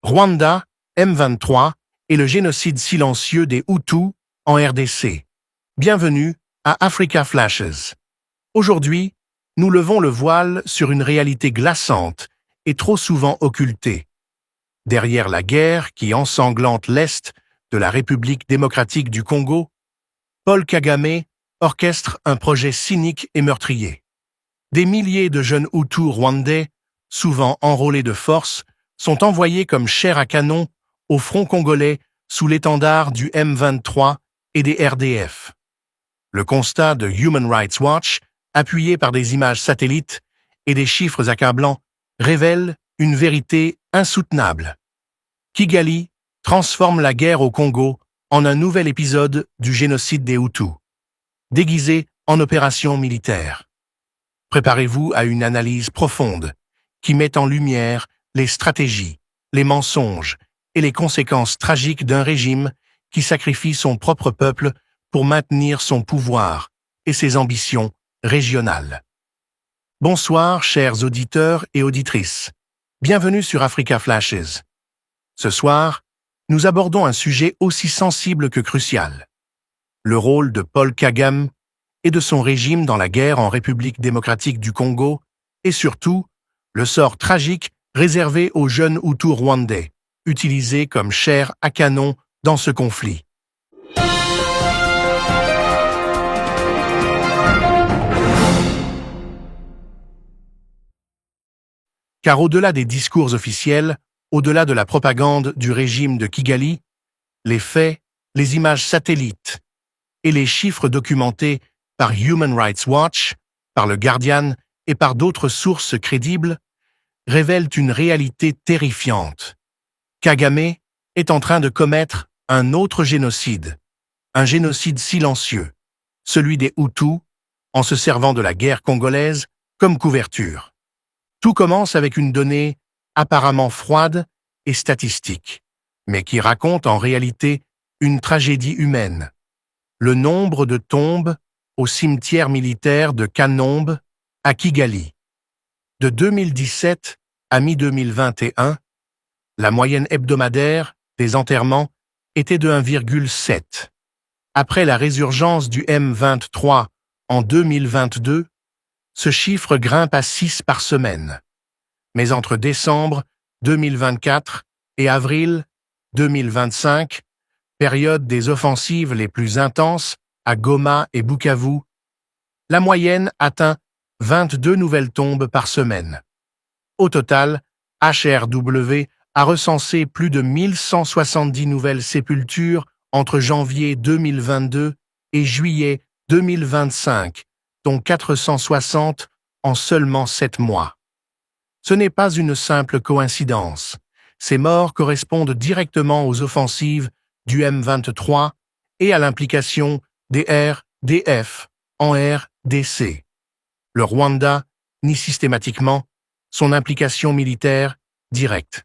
Rwanda, M23 et le génocide silencieux des Hutus en RDC. Bienvenue à Africa Flashes. Aujourd'hui, nous levons le voile sur une réalité glaçante et trop souvent occultée. Derrière la guerre qui ensanglante l'Est de la République démocratique du Congo, Paul Kagame orchestre un projet cynique et meurtrier. Des milliers de jeunes Hutus rwandais, souvent enrôlés de force, sont envoyés comme chair à canon au front congolais sous l'étendard du M23 et des RDF. Le constat de Human Rights Watch, appuyé par des images satellites et des chiffres accablants, révèle une vérité insoutenable. Kigali transforme la guerre au Congo en un nouvel épisode du génocide des Hutus, déguisé en opération militaire. Préparez-vous à une analyse profonde qui met en lumière les stratégies, les mensonges et les conséquences tragiques d'un régime qui sacrifie son propre peuple pour maintenir son pouvoir et ses ambitions régionales. Bonsoir, chers auditeurs et auditrices. Bienvenue sur Africa Flashes. Ce soir, nous abordons un sujet aussi sensible que crucial. Le rôle de Paul Kagame et de son régime dans la guerre en République démocratique du Congo, et surtout, le sort tragique réservé aux jeunes Hutus rwandais, utilisés comme chair à canon dans ce conflit. Car au-delà des discours officiels, au-delà de la propagande du régime de Kigali, les faits, les images satellites et les chiffres documentés par Human Rights Watch, par le Guardian et par d'autres sources crédibles révèlent une réalité terrifiante. Kagame est en train de commettre un autre génocide, un génocide silencieux, celui des Hutus, en se servant de la guerre congolaise comme couverture. Tout commence avec une donnée apparemment froide et statistique, mais qui raconte en réalité une tragédie humaine. Le nombre de tombes au cimetière militaire de Kanombe à Kigali. De 2017 à mi-2021, la moyenne hebdomadaire des enterrements était de 1,7. Après la résurgence du M23 en 2022, ce chiffre grimpe à 6 par semaine. Mais entre décembre 2024 et avril 2025, période des offensives les plus intenses à Goma et Bukavu, la moyenne atteint 22 nouvelles tombes par semaine. Au total, HRW a recensé plus de 1170 nouvelles sépultures entre janvier 2022 et juillet 2025, dont 460 en seulement 7 mois. Ce n'est pas une simple coïncidence. Ces morts correspondent directement aux offensives du M23 et à l'implication des RDF en RDC. Le Rwanda nie systématiquement son implication militaire directe.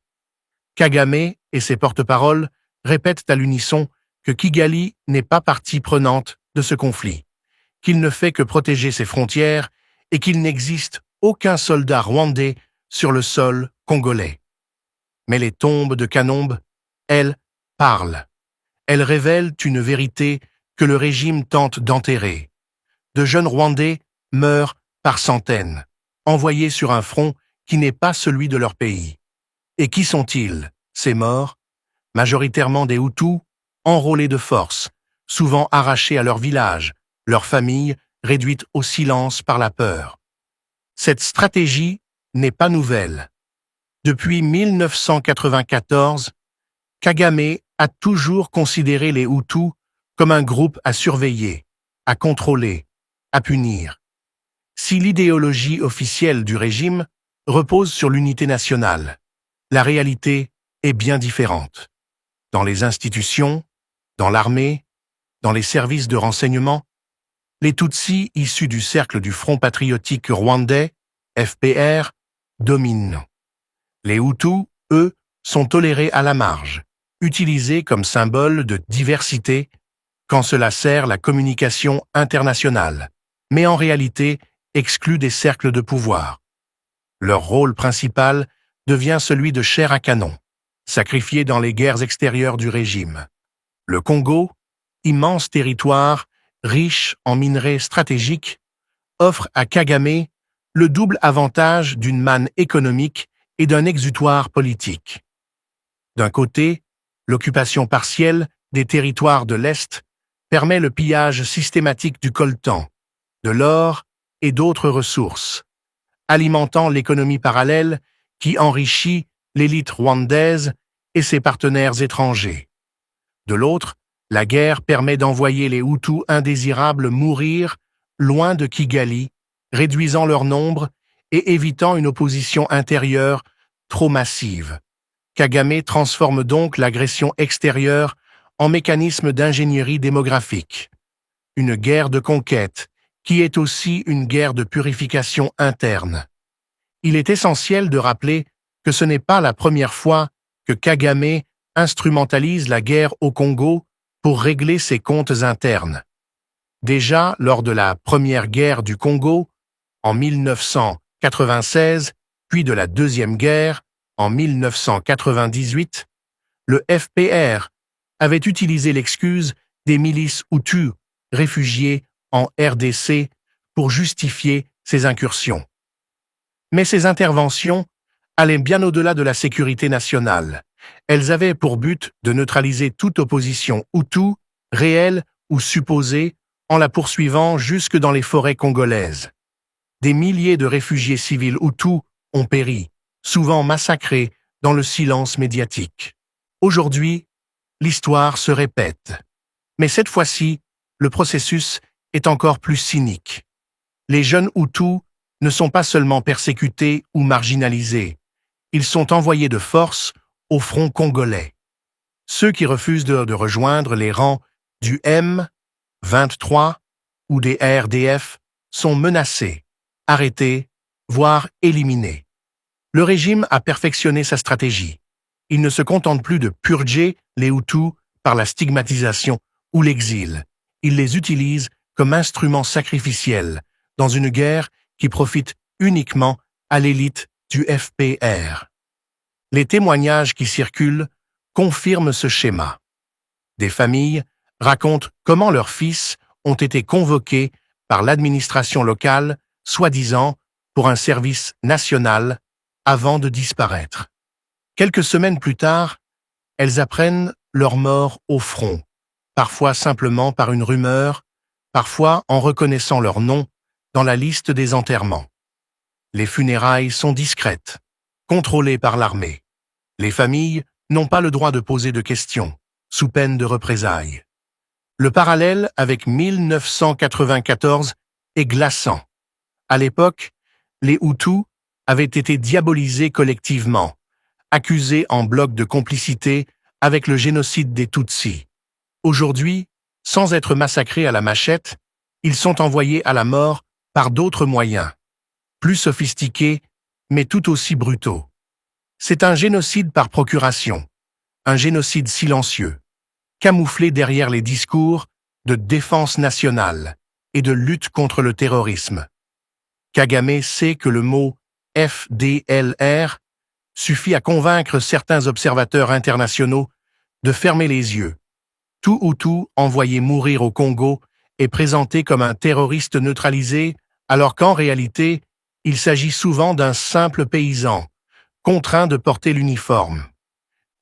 Kagame et ses porte-paroles répètent à l'unisson que Kigali n'est pas partie prenante de ce conflit, qu'il ne fait que protéger ses frontières et qu'il n'existe aucun soldat rwandais sur le sol congolais. Mais les tombes de Kanombe, elles, parlent. Elles révèlent une vérité que le régime tente d'enterrer. De jeunes Rwandais meurent par centaines, envoyés sur un front qui n'est pas celui de leur pays. Et qui sont-ils, ces morts? Majoritairement des Hutus, enrôlés de force, souvent arrachés à leur village, leurs familles réduites au silence par la peur. Cette stratégie n'est pas nouvelle. Depuis 1994, Kagame a toujours considéré les Hutus comme un groupe à surveiller, à contrôler, à punir. Si l'idéologie officielle du régime repose sur l'unité nationale, la réalité est bien différente. Dans les institutions, dans l'armée, dans les services de renseignement, les Tutsis issus du cercle du Front patriotique rwandais, FPR, dominent. Les Hutus, eux, sont tolérés à la marge, utilisés comme symbole de diversité quand cela sert la communication internationale, mais en réalité exclus des cercles de pouvoir. Leur rôle principal devient celui de chair à canon, sacrifiés dans les guerres extérieures du régime. Le Congo, immense territoire, riche en minerais stratégiques, offre à Kagame le double avantage d'une manne économique et d'un exutoire politique. D'un côté, l'occupation partielle des territoires de l'Est permet le pillage systématique du coltan, de l'or et d'autres ressources, alimentant l'économie parallèle qui enrichit l'élite rwandaise et ses partenaires étrangers. De l'autre, la guerre permet d'envoyer les Hutus indésirables mourir loin de Kigali, réduisant leur nombre et évitant une opposition intérieure trop massive. Kagame transforme donc l'agression extérieure en mécanisme d'ingénierie démographique. Une guerre de conquête, qui est aussi une guerre de purification interne. Il est essentiel de rappeler que ce n'est pas la première fois que Kagame instrumentalise la guerre au Congo pour régler ses comptes internes. Déjà lors de la première guerre du Congo, en 1996, puis de la deuxième guerre, en 1998, le FPR avait utilisé l'excuse des milices Hutus réfugiés en RDC pour justifier ses incursions. Mais ces interventions allaient bien au-delà de la sécurité nationale. Elles avaient pour but de neutraliser toute opposition Hutu, réelle ou supposée, en la poursuivant jusque dans les forêts congolaises. Des milliers de réfugiés civils Hutus ont péri, souvent massacrés dans le silence médiatique. Aujourd'hui, l'histoire se répète. Mais cette fois-ci, le processus est encore plus cynique. Les jeunes Hutus ne sont pas seulement persécutés ou marginalisés, ils sont envoyés de force au front congolais. Ceux qui refusent de rejoindre les rangs du M23 ou des RDF sont menacés, arrêtés, voire éliminés. Le régime a perfectionné sa stratégie. Il ne se contente plus de purger les Hutus par la stigmatisation ou l'exil. Il les utilise comme instruments sacrificiels dans une guerre qui profite uniquement à l'élite du FPR. Les témoignages qui circulent confirment ce schéma. Des familles racontent comment leurs fils ont été convoqués par l'administration locale, soi-disant pour un service national, avant de disparaître. Quelques semaines plus tard, elles apprennent leur mort au front, parfois simplement par une rumeur, parfois en reconnaissant leur nom dans la liste des enterrements. Les funérailles sont discrètes, contrôlées par l'armée. Les familles n'ont pas le droit de poser de questions, sous peine de représailles. Le parallèle avec 1994 est glaçant. À l'époque, les Hutus avaient été diabolisés collectivement, accusés en bloc de complicité avec le génocide des Tutsis. Aujourd'hui, sans être massacrés à la machette, ils sont envoyés à la mort par d'autres moyens, plus sophistiqués, mais tout aussi brutaux. C'est un génocide par procuration, un génocide silencieux, camouflé derrière les discours de défense nationale et de lutte contre le terrorisme. Kagame sait que le mot FDLR suffit à convaincre certains observateurs internationaux de fermer les yeux. Tout Hutu envoyé mourir au Congo est présenté comme un terroriste neutralisé, alors qu'en réalité, il s'agit souvent d'un simple paysan, contraint de porter l'uniforme.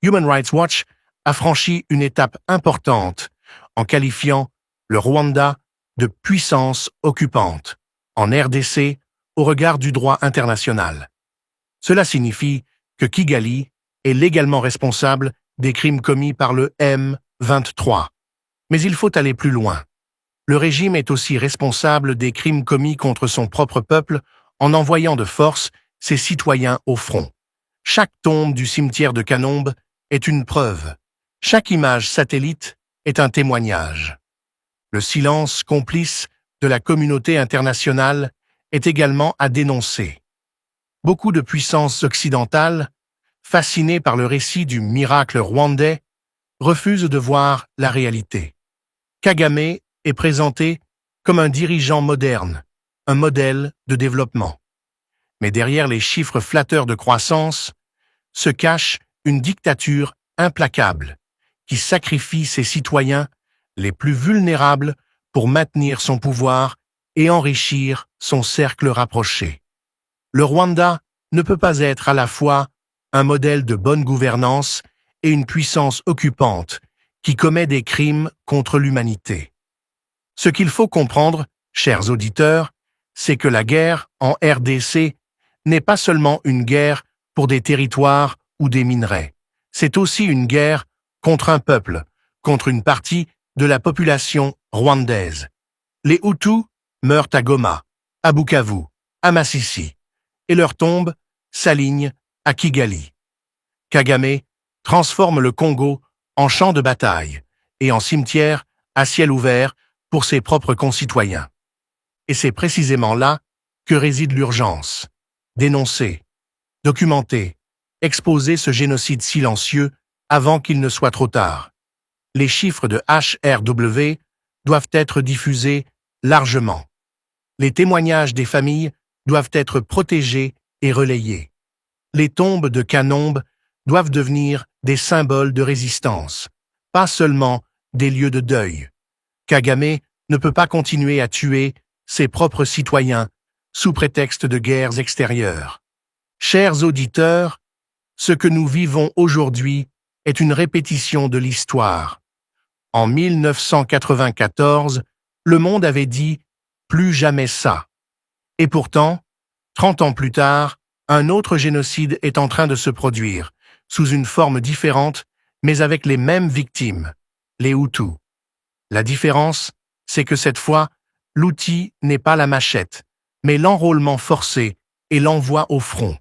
Human Rights Watch a franchi une étape importante en qualifiant le Rwanda de puissance occupante en RDC au regard du droit international. Cela signifie que Kigali est légalement responsable des crimes commis par le M23. Mais il faut aller plus loin. Le régime est aussi responsable des crimes commis contre son propre peuple en envoyant de force ses citoyens au front. Chaque tombe du cimetière de Kanombe est une preuve. Chaque image satellite est un témoignage. Le silence complice de la communauté internationale est également à dénoncer. Beaucoup de puissances occidentales, fascinées par le récit du miracle rwandais, refusent de voir la réalité. Kagame est présenté comme un dirigeant moderne, un modèle de développement. Mais derrière les chiffres flatteurs de croissance se cache une dictature implacable qui sacrifie ses citoyens les plus vulnérables pour maintenir son pouvoir et enrichir son cercle rapproché. Le Rwanda ne peut pas être à la fois un modèle de bonne gouvernance et une puissance occupante qui commet des crimes contre l'humanité. Ce qu'il faut comprendre, chers auditeurs, c'est que la guerre en RDC n'est pas seulement une guerre pour des territoires ou des minerais. C'est aussi une guerre contre un peuple, contre une partie de la population rwandaise. Les Hutus meurent à Goma, à Bukavu, à Masisi, et leurs tombes s'alignent à Kigali. Kagame transforme le Congo en champ de bataille et en cimetière à ciel ouvert pour ses propres concitoyens. Et c'est précisément là que réside l'urgence. Dénoncer, documenter, exposer ce génocide silencieux avant qu'il ne soit trop tard. Les chiffres de HRW doivent être diffusés largement. Les témoignages des familles doivent être protégés et relayés. Les tombes de Kanombe doivent devenir des symboles de résistance, pas seulement des lieux de deuil. Kagame ne peut pas continuer à tuer ses propres citoyens sous prétexte de guerres extérieures. Chers auditeurs, ce que nous vivons aujourd'hui est une répétition de l'histoire. En 1994, le monde avait dit « plus jamais ça ». Et pourtant, 30 ans plus tard, un autre génocide est en train de se produire, sous une forme différente, mais avec les mêmes victimes, les Hutus. La différence, c'est que cette fois, l'outil n'est pas la machette, mais l'enrôlement forcé et l'envoi au front.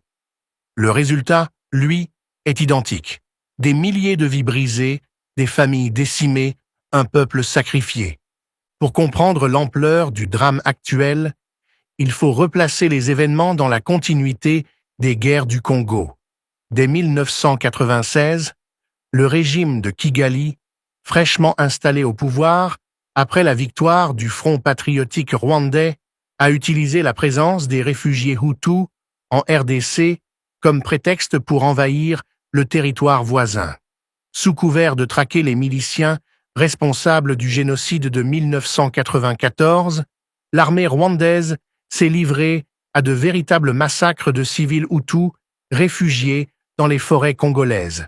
Le résultat, lui, est identique. Des milliers de vies brisées, des familles décimées, un peuple sacrifié. Pour comprendre l'ampleur du drame actuel, il faut replacer les événements dans la continuité des guerres du Congo. Dès 1996, le régime de Kigali, fraîchement installé au pouvoir, après la victoire du Front patriotique rwandais, a utilisé la présence des réfugiés Hutus en RDC comme prétexte pour envahir le territoire voisin. Sous couvert de traquer les miliciens responsables du génocide de 1994, l'armée rwandaise s'est livrée à de véritables massacres de civils Hutus réfugiés dans les forêts congolaises.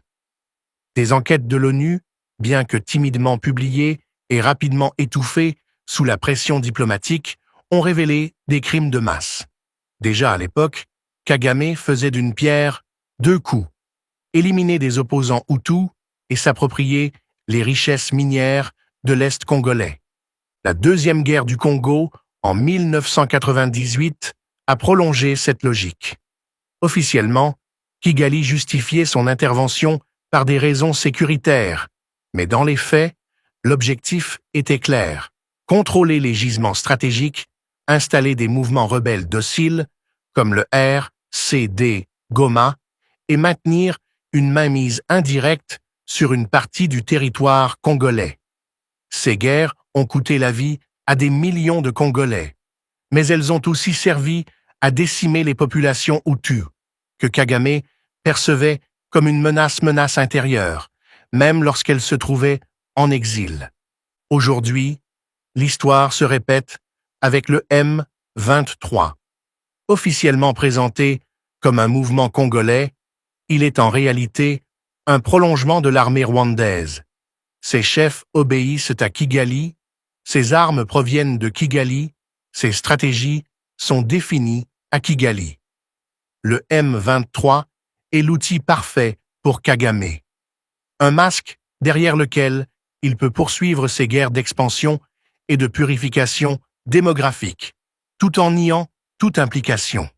Des enquêtes de l'ONU, bien que timidement publiées et rapidement étouffées sous la pression diplomatique, ont révélé des crimes de masse. Déjà à l'époque, Kagame faisait d'une pierre deux coups, éliminer des opposants Hutus et s'approprier les richesses minières de l'Est congolais. La Deuxième Guerre du Congo, en 1998, a prolongé cette logique. Officiellement, Kigali justifiait son intervention par des raisons sécuritaires, mais dans les faits, l'objectif était clair: contrôler les gisements stratégiques, installer des mouvements rebelles dociles, comme le RCD Goma, et maintenir une mainmise indirecte sur une partie du territoire congolais. Ces guerres ont coûté la vie à des millions de Congolais, mais elles ont aussi servi à décimer les populations Hutus, que Kagame percevait comme une menace intérieure, même lorsqu'elles se trouvaient en exil. Aujourd'hui, l'histoire se répète avec le M23. Officiellement présenté comme un mouvement congolais, il est en réalité un prolongement de l'armée rwandaise. Ses chefs obéissent à Kigali, ses armes proviennent de Kigali, ses stratégies sont définies à Kigali. Le M23 est l'outil parfait pour Kagame. Un masque derrière lequel il peut poursuivre ses guerres d'expansion et de purification démographique, tout en niant toute implication.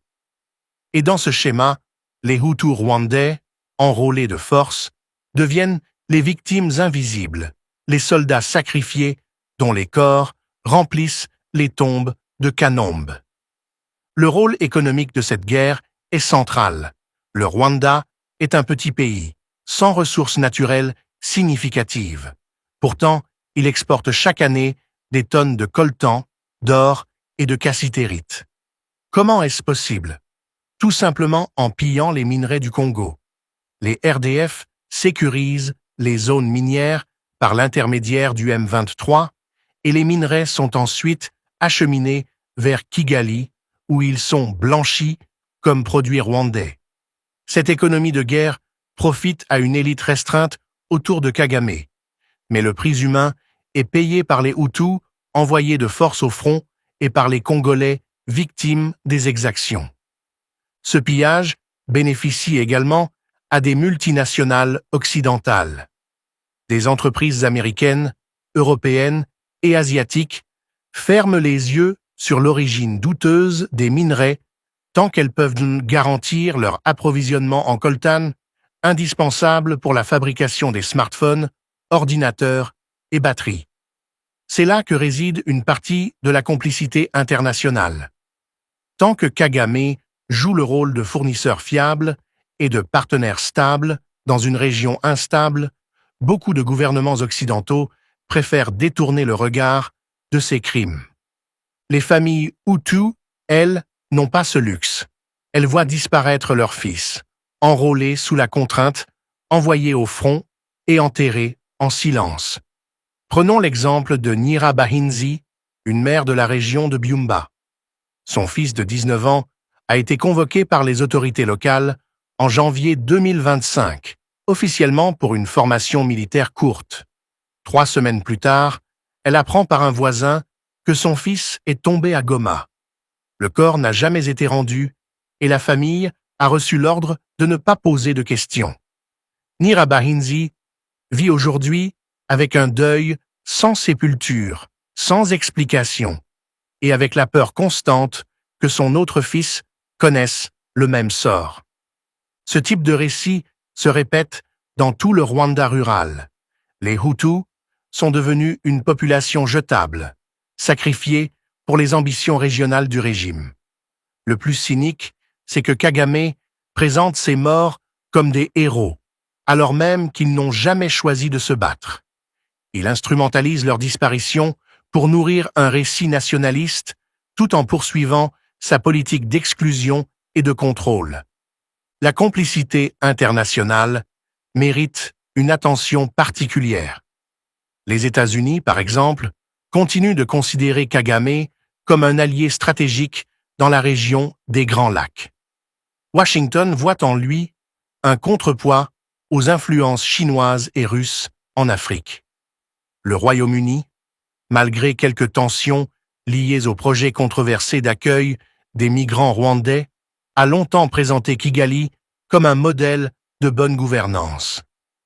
Et dans ce schéma, les Hutus rwandais, enrôlés de force, deviennent les victimes invisibles, les soldats sacrifiés dont les corps remplissent les tombes de Kanombe. Le rôle économique de cette guerre est central. Le Rwanda est un petit pays, sans ressources naturelles significatives. Pourtant, il exporte chaque année des tonnes de coltan, d'or et de cassitérite. Comment est-ce possible? Tout simplement en pillant les minerais du Congo. les RDF sécurisent les zones minières par l'intermédiaire du M23 et les minerais sont ensuite acheminés vers Kigali où ils sont blanchis comme produits rwandais. Cette économie de guerre profite à une élite restreinte autour de Kagame, mais le prix humain est payé par les Hutus envoyés de force au front et par les Congolais victimes des exactions. Ce pillage bénéficie également à des multinationales occidentales. Des entreprises américaines, européennes et asiatiques ferment les yeux sur l'origine douteuse des minerais tant qu'elles peuvent garantir leur approvisionnement en coltan, indispensable pour la fabrication des smartphones, ordinateurs et batteries. C'est là que réside une partie de la complicité internationale. Tant que Kagame joue le rôle de fournisseur fiable et de partenaire stable dans une région instable, beaucoup de gouvernements occidentaux préfèrent détourner le regard de ces crimes. Les familles Hutus, elles, n'ont pas ce luxe. Elles voient disparaître leurs fils, enrôlés sous la contrainte, envoyés au front et enterrés en silence. Prenons l'exemple de Nyirabahinzi, une mère de la région de Byumba. Son fils de 19 ans a été convoqué par les autorités locales en janvier 2025, officiellement pour une formation militaire courte. 3 semaines plus tard, elle apprend par un voisin que son fils est tombé à Goma. Le corps n'a jamais été rendu et la famille a reçu l'ordre de ne pas poser de questions. Nyirabahinzi vit aujourd'hui avec un deuil sans sépulture, sans explication, et avec la peur constante que son autre fils connaisse le même sort. Ce type de récit se répète dans tout le Rwanda rural. Les Hutus sont devenus une population jetable, sacrifiée pour les ambitions régionales du régime. Le plus cynique, c'est que Kagame présente ces morts comme des héros, alors même qu'ils n'ont jamais choisi de se battre. Il instrumentalise leur disparition pour nourrir un récit nationaliste tout en poursuivant sa politique d'exclusion et de contrôle. La complicité internationale mérite une attention particulière. Les États-Unis, par exemple, continuent de considérer Kagame comme un allié stratégique dans la région des Grands Lacs. Washington voit en lui un contrepoids aux influences chinoises et russes en Afrique. Le Royaume-Uni, malgré quelques tensions liées au projet controversé d'accueil des migrants rwandais, a longtemps présenté Kigali comme un modèle de bonne gouvernance.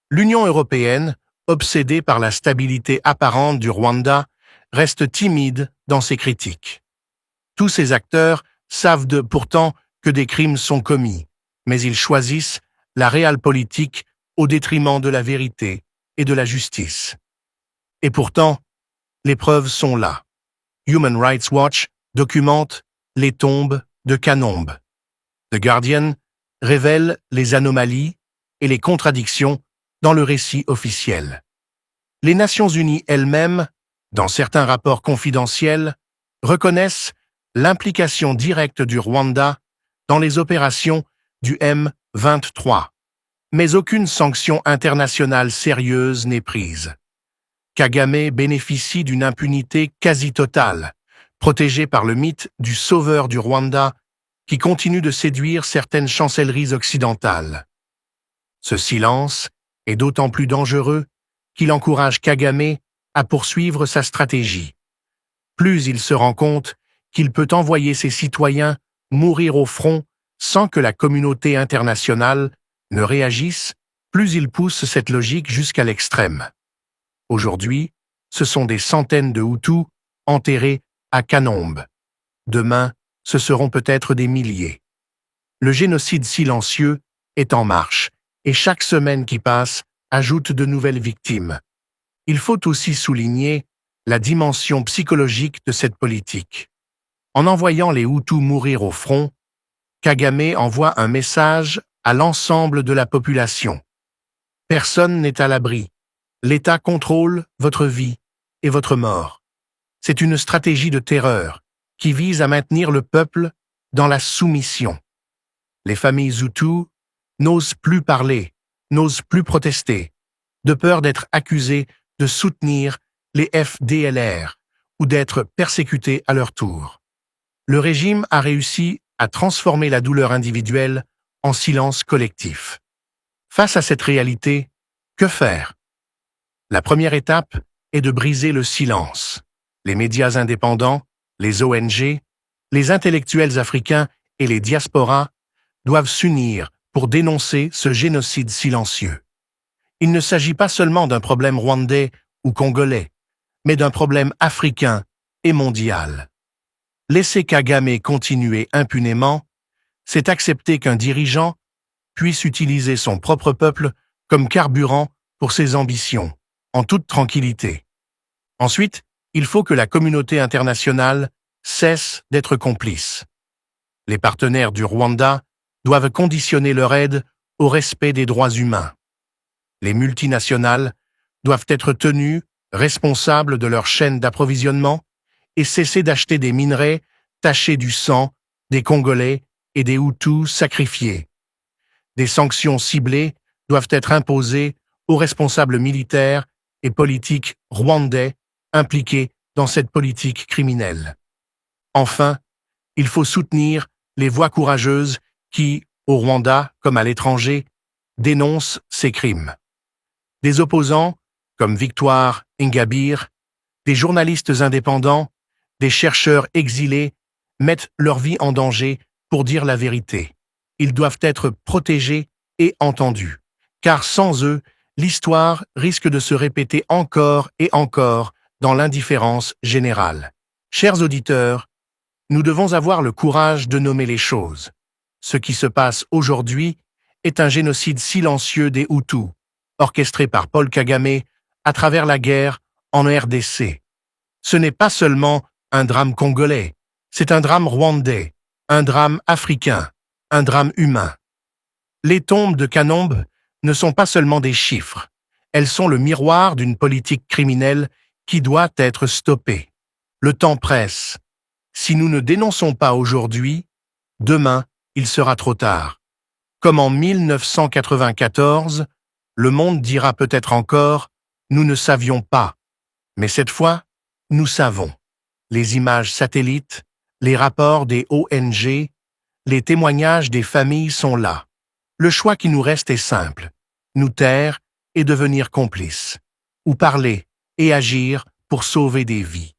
L'Union européenne, obsédée par la stabilité apparente du Rwanda, reste timide dans ses critiques. Tous ces acteurs savent pourtant que des crimes sont commis, mais ils choisissent la realpolitik au détriment de la vérité et de la justice. Et pourtant, les preuves sont là. Human Rights Watch documente les tombes de Kanombe. The Guardian révèle les anomalies et les contradictions dans le récit officiel. Les Nations Unies elles-mêmes, dans certains rapports confidentiels, reconnaissent l'implication directe du Rwanda dans les opérations du M23, mais aucune sanction internationale sérieuse n'est prise. Kagame bénéficie d'une impunité quasi totale, protégé par le mythe du sauveur du Rwanda qui continue de séduire certaines chancelleries occidentales. Ce silence est d'autant plus dangereux qu'il encourage Kagame à poursuivre sa stratégie. Plus il se rend compte qu'il peut envoyer ses citoyens mourir au front sans que la communauté internationale ne réagisse, plus il pousse cette logique jusqu'à l'extrême. Aujourd'hui, ce sont des centaines de Hutus enterrés à Kanombe. Demain, ce seront peut-être des milliers. Le génocide silencieux est en marche, et chaque semaine qui passe ajoute de nouvelles victimes. Il faut aussi souligner la dimension psychologique de cette politique. En envoyant les Hutus mourir au front, Kagame envoie un message à l'ensemble de la population. Personne n'est à l'abri. L'État contrôle votre vie et votre mort. C'est une stratégie de terreur qui vise à maintenir le peuple dans la soumission. Les familles Hutus n'osent plus parler n'osent plus protester, de peur d'être accusés de soutenir les FDLR ou d'être persécutés à leur tour. Le régime a réussi à transformer la douleur individuelle en silence collectif. Face à cette réalité, que faire? La première étape est de briser le silence. Les médias indépendants, les ONG, les intellectuels africains et les diasporas doivent s'unir pour dénoncer ce génocide silencieux. Il ne s'agit pas seulement d'un problème rwandais ou congolais, mais d'un problème africain et mondial. Laisser Kagame continuer impunément, c'est accepter qu'un dirigeant puisse utiliser son propre peuple comme carburant pour ses ambitions, en toute tranquillité. Ensuite, il faut que la communauté internationale cesse d'être complice. Les partenaires du Rwanda doivent conditionner leur aide au respect des droits humains. Les multinationales doivent être tenues responsables de leur chaîne d'approvisionnement et cesser d'acheter des minerais tachés du sang des Congolais et des Hutus sacrifiés. Des sanctions ciblées doivent être imposées aux responsables militaires et politiques rwandais impliqués dans cette politique criminelle. Enfin, il faut soutenir les voix courageuses qui, au Rwanda comme à l'étranger, dénoncent ces crimes. Des opposants, comme Victoire Ingabire, des journalistes indépendants, des chercheurs exilés, mettent leur vie en danger pour dire la vérité. Ils doivent être protégés et entendus, car sans eux, l'histoire risque de se répéter encore et encore dans l'indifférence générale. Chers auditeurs, nous devons avoir le courage de nommer les choses. Ce qui se passe aujourd'hui est un génocide silencieux des Hutus, orchestré par Paul Kagame à travers la guerre en RDC. Ce n'est pas seulement un drame congolais, c'est un drame rwandais, un drame africain, un drame humain. Les tombes de Kanombe ne sont pas seulement des chiffres, elles sont le miroir d'une politique criminelle qui doit être stoppée. Le temps presse. Si nous ne dénonçons pas aujourd'hui, demain, il sera trop tard. Comme en 1994, le monde dira peut-être encore « nous ne savions pas ». Mais cette fois, nous savons. Les images satellites, les rapports des ONG, les témoignages des familles sont là. Le choix qui nous reste est simple. Nous taire et devenir complices. Ou parler et agir pour sauver des vies.